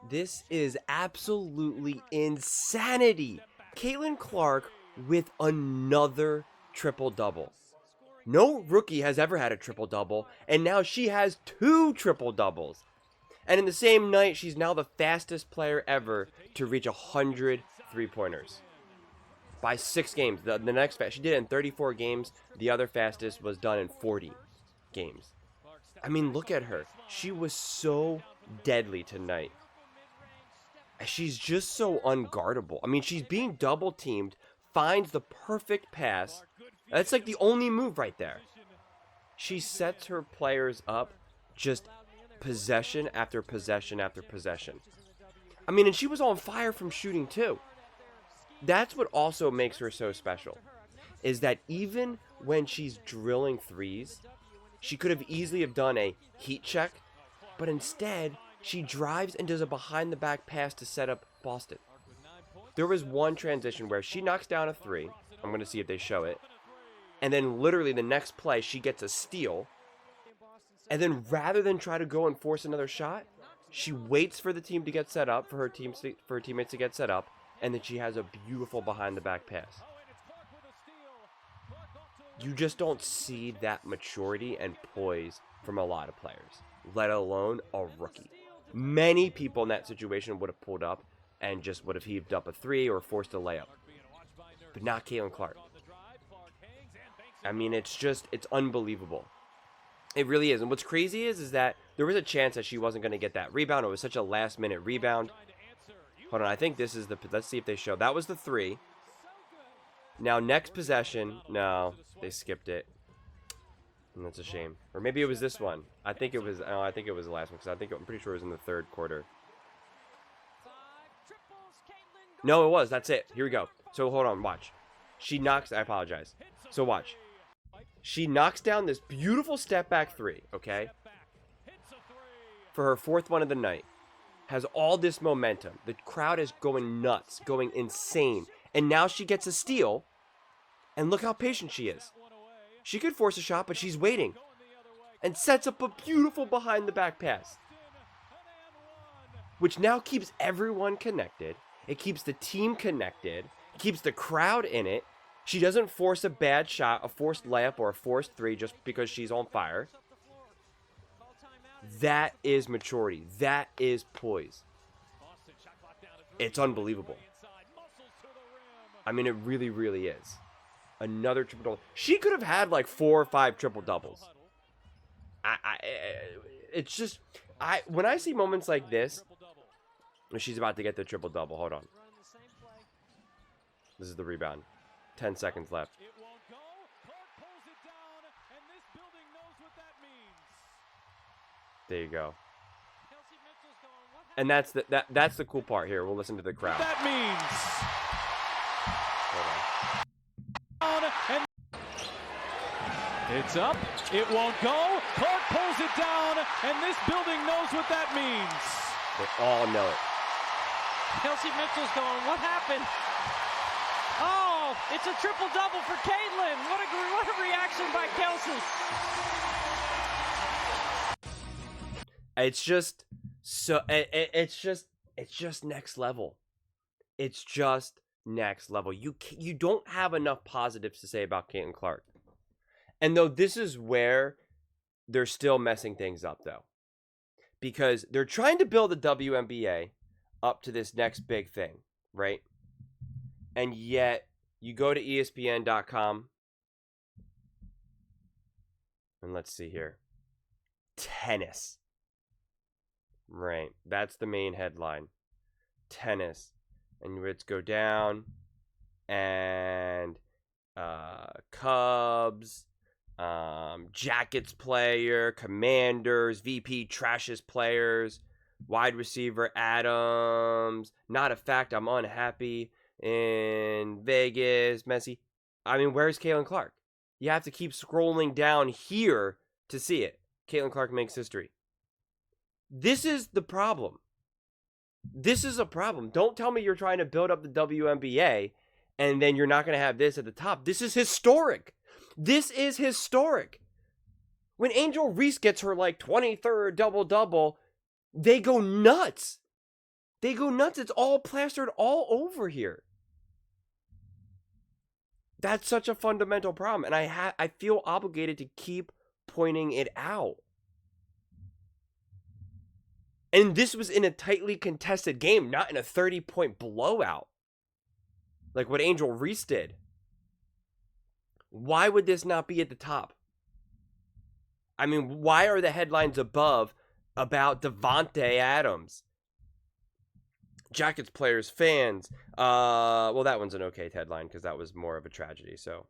This is absolutely insanity. Caitlin Clark with another triple-double. No rookie has ever had a triple-double, and now she has 2 triple-doubles. And in the same night, she's now the fastest player ever to reach 100 three-pointers. By 6 games. The next fast, she did it in 34 games. The other fastest was done in 40 games. I mean, look at her. She was so deadly tonight. She's just so unguardable. I mean, she's being double-teamed, finds the perfect pass. That's like the only move right there. She sets her players up just possession after possession after possession. I mean, and she was on fire from shooting too. That's what also makes her so special, is that even when she's drilling threes, she could have easily have done a heat check, but instead she drives and does a behind-the-back pass to set up Boston. There was one transition where she knocks down a 3. I'm going to see if they show it. And then literally the next play, she gets a steal. And then rather than try to go and force another shot, she waits for the team to get set up, for her teammates to get set up, and then she has a beautiful behind-the-back pass. You just don't see that maturity and poise from a lot of players, let alone a rookie. Many people in that situation would have pulled up and just would have heaved up a 3 or forced a layup. But not Caitlin Clark. I mean, it's unbelievable. It really is. And what's crazy is that there was a chance that she wasn't going to get that rebound. It was such a last-minute rebound. Hold on, I think this is let's see if they show. That was the 3. Now, next possession. No, they skipped it. And that's a shame. Or maybe it was this one. I think it was the last one, because I'm pretty sure it was in the 3rd quarter. No, it was. That's it. Here we go. So, hold on. Watch. I apologize. So, watch. She knocks down this beautiful step-back 3, okay? For her 4th one of the night. Has all this momentum. The crowd is going nuts, going insane. And now she gets a steal. And look how patient she is. She could force a shot, but she's waiting. And sets up a beautiful behind-the-back pass. Which now keeps everyone connected. It keeps the team connected. It keeps the crowd in it. She doesn't force a bad shot, a forced layup, or a forced 3 just because she's on fire. That is maturity. That is poise. It's unbelievable. I mean, it really, really is. Another triple-double. She could have had like 4 or 5 triple-doubles. It's just, when I see moments like this, she's about to get the triple-double. Hold on. This is the rebound. 10 seconds left. There you go. And that's the cool part here. We'll listen to the crowd. That means. It's up. It won't go. Clark pulls it down, and this building knows what that means. They all know it. Kelsey Mitchell's going, what happened? Oh, it's a triple-double for Caitlin. What a reaction by Kelsey. It's just next level. It's just next level. You don't have enough positives to say about Caitlin Clark. And though this is where they're still messing things up, though. Because they're trying to build the WNBA up to this next big thing, right? And yet, you go to ESPN.com. And let's see here. Tennis. Right. That's the main headline. Tennis. And let's go down. And Cubs. Jackets player. Commanders. VP trashes players. Wide receiver Adams. Not a fact. I'm unhappy. In Vegas. Messi. I mean, where's Caitlin Clark? You have to keep scrolling down here to see it. Caitlin Clark makes history. This is the problem. This is a problem. Don't tell me you're trying to build up the WNBA and then you're not going to have this at the top. This is historic. This is historic. When Angel Reese gets her like 23rd double-double, They go nuts. They go nuts. It's all plastered all over here. That's such a fundamental problem, and I feel obligated to keep pointing it out. And this was in a tightly contested game, not in a 30-point blowout like what Angel Reese did. Why would this not be at the top? I mean, why are the headlines above about Devontae Adams? Jackets players, fans. Well, that one's an okay headline because that was more of a tragedy. So,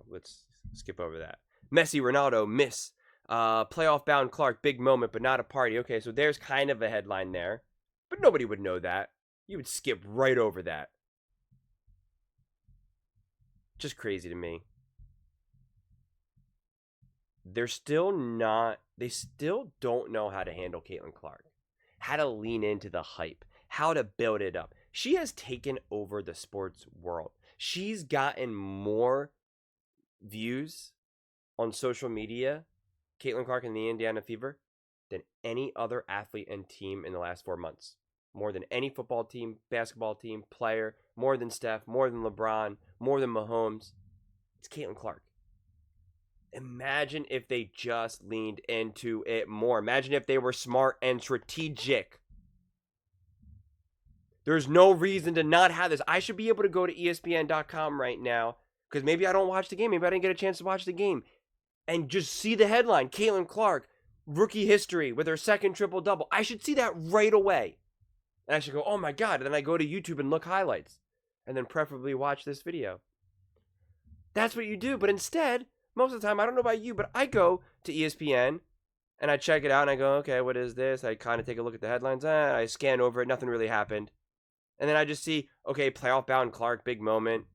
let's skip over that. Messi, Ronaldo, miss. Playoff bound Clark, big moment, but not a party. Okay, so there's kind of a headline there. But nobody would know that. You would skip right over that. Just crazy to me. They still don't know how to handle Caitlin Clark. How to lean into the hype. How to build it up. She has taken over the sports world. She's gotten more views on social media, Caitlin Clark and the Indiana Fever, than any other athlete and team in the last 4 months. More than any football team, basketball team, player, more than Steph, more than LeBron, more than Mahomes. It's Caitlin Clark. Imagine if they just leaned into it more. Imagine if they were smart and strategic. There's no reason to not have this. I should be able to go to ESPN.com right now because maybe I don't watch the game. Maybe I didn't get a chance to watch the game. And just see the headline, Caitlin Clark, rookie history with her second triple-double. I should see that right away. And I should go, oh my God. And then I go to YouTube and look highlights. And then preferably watch this video. That's what you do. But instead, most of the time, I don't know about you, but I go to ESPN and I check it out and I go, okay, what is this? I kind of take a look at the headlines. I scan over it. Nothing really happened. And then I just see, okay, playoff bound Clark, big moment.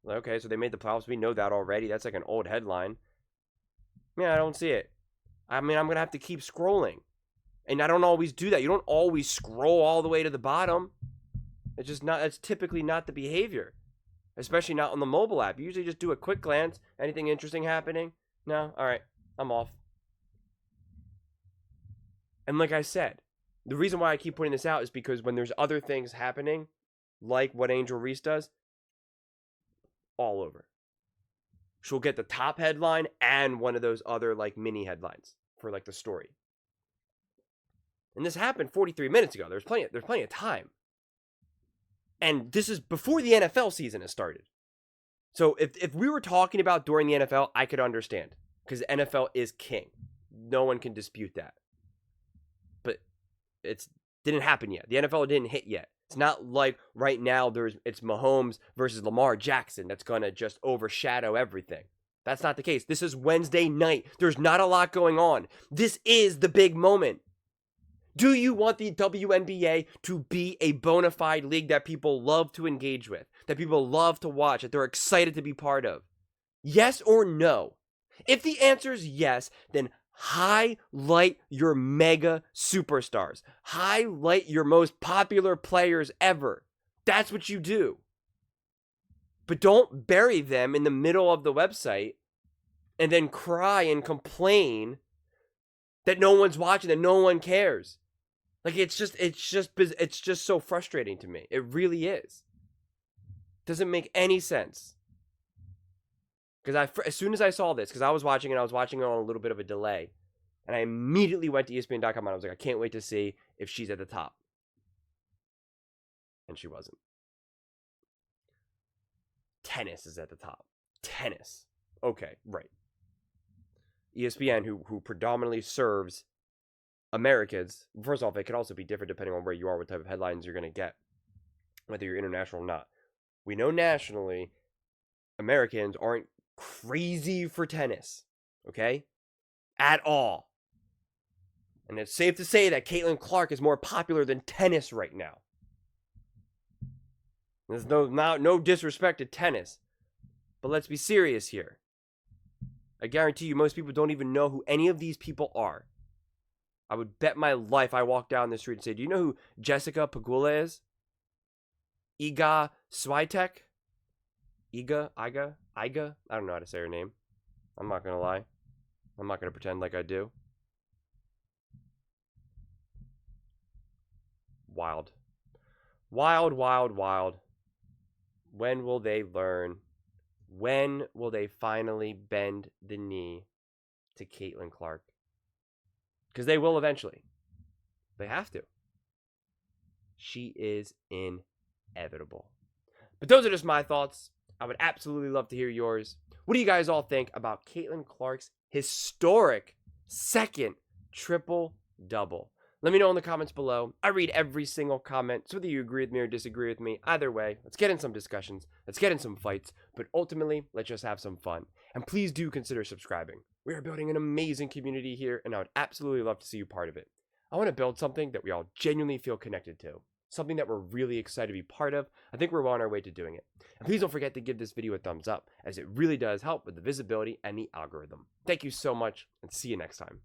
Okay, so they made the playoffs. We know that already. That's like an old headline. Yeah, I don't see it. I mean, I'm going to have to keep scrolling. And I don't always do that. You don't always scroll all the way to the bottom. It's just not, that's typically not the behavior. Especially not on the mobile app. You usually just do a quick glance. Anything interesting happening? No? All right, I'm off. And like I said, the reason why I keep pointing this out is because when there's other things happening, like what Angel Reese does, all over. She'll get the top headline and one of those other like mini headlines for like the story. And this happened 43 minutes ago. There's plenty of time. And this is before the NFL season has started. So if we were talking about during the NFL, I could understand. Because the NFL is king. No one can dispute that. But it didn't happen yet. The NFL didn't hit yet. It's not like right now it's Mahomes versus Lamar Jackson that's going to just overshadow everything. That's not the case. This is Wednesday night. There's not a lot going on. This is the big moment. Do you want the WNBA to be a bona fide league that people love to engage with, that people love to watch, that they're excited to be part of? Yes or no? If the answer is yes, then highlight your mega superstars. Highlight your most popular players ever. That's what you do. But don't bury them in the middle of the website and then cry and complain that no one's watching, that no one cares. Like it's just so frustrating to me. It really is. Doesn't make any sense. Because as soon as I saw this, because I was watching it on a little bit of a delay, and I immediately went to ESPN.com and I was like, I can't wait to see if she's at the top. And she wasn't. Tennis is at the top. Tennis. Okay, right. ESPN, who predominantly serves Americans. First off, it could also be different depending on where you are, what type of headlines you're going to get, whether you're international or not. We know nationally, Americans aren't crazy for tennis, okay? At all. And it's safe to say that Caitlin Clark is more popular than tennis right now. There's no disrespect to tennis, but let's be serious here. I guarantee you most people don't even know who any of these people are. I would bet my life I walk down the street and say, do you know who Jessica Pegula is? Iga Swiatek? Iga? I don't know how to say her name. I'm not going to lie. I'm not going to pretend like I do. wild. Wild, wild, wild. When will they learn? When will they finally bend the knee to Caitlin Clark? Because they will eventually. They have to. She is inevitable. But those are just my thoughts. I would absolutely love to hear yours. What do you guys all think about Caitlin Clark's historic second triple-double? Let me know in the comments below. I read every single comment, so whether you agree with me or disagree with me, either way, let's get in some discussions, let's get in some fights, but ultimately, let's just have some fun. And please do consider subscribing. We are building an amazing community here, and I would absolutely love to see you part of it. I want to build something that we all genuinely feel connected to. Something that we're really excited to be part of. I think we're on our way to doing it. And please don't forget to give this video a thumbs up, as it really does help with the visibility and the algorithm. Thank you so much, and see you next time.